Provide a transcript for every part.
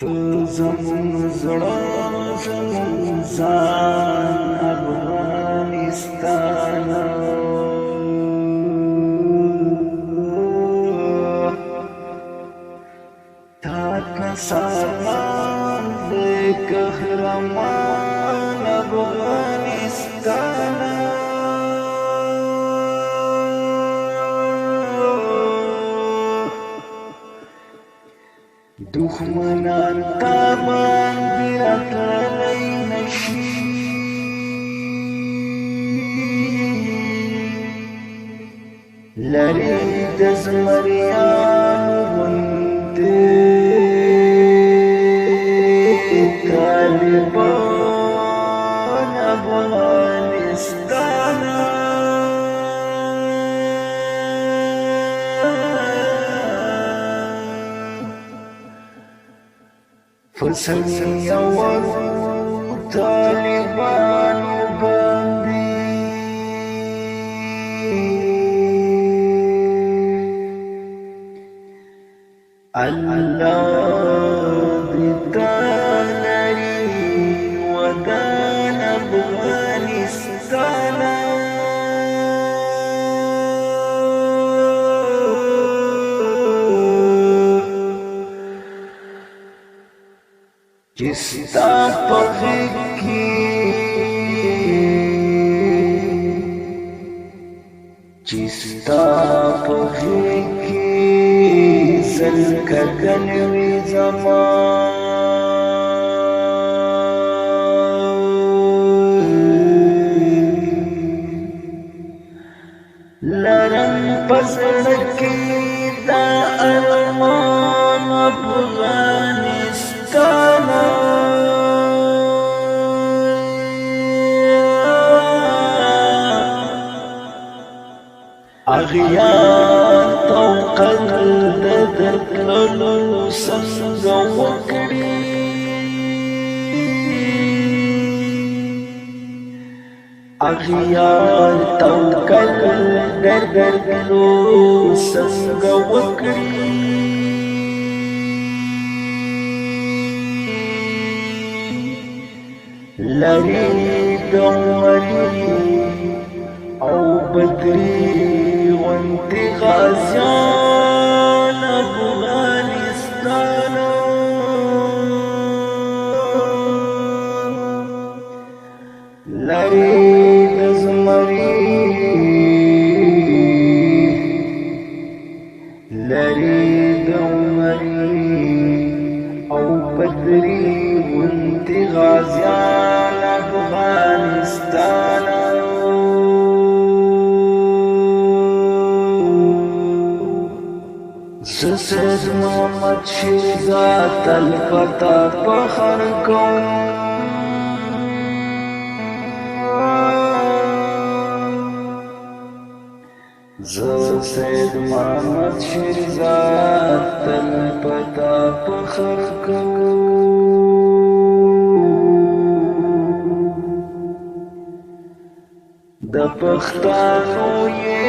تو زمون زړه زمون ځان افغانستان تا سلام د قهرمان افغانستان دښمنان تا باندې راتللی نشي لرې د زمریانو غوندې طالبان افغانستان فسنی اور طالبانو باندې الله دې تعالی ودان افغانستان جستا پخکی جستا پخکی زلککن وی زمان لرم پزړکی دا ارمان افغانستان اغیار توقل ددرکلو څنګه وکړي اغیار توقل ددرکلو څنګه وکړي لري د عمري او بدري وانت غازیان افغانستان لري د زمري لري د عمري او بدري وانت غازیان افغانستان سید محمد شیرزاد الفتح فخر کوم سید محمد شیرزاد الفتح فخر کوم د پښتانو یې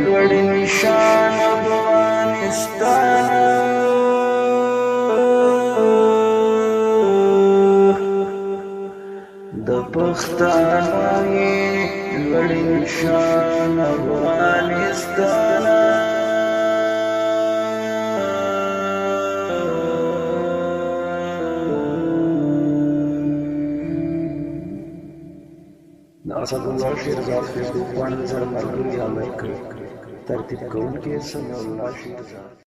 لوړ نشان افغانستان د پښتانو یې لوړ نشان افغانستان اسدالله شیرزاد فیسبوک باندې سره ملګري عمل کوي ترتیب کوونکي سمیع الله شیرزاد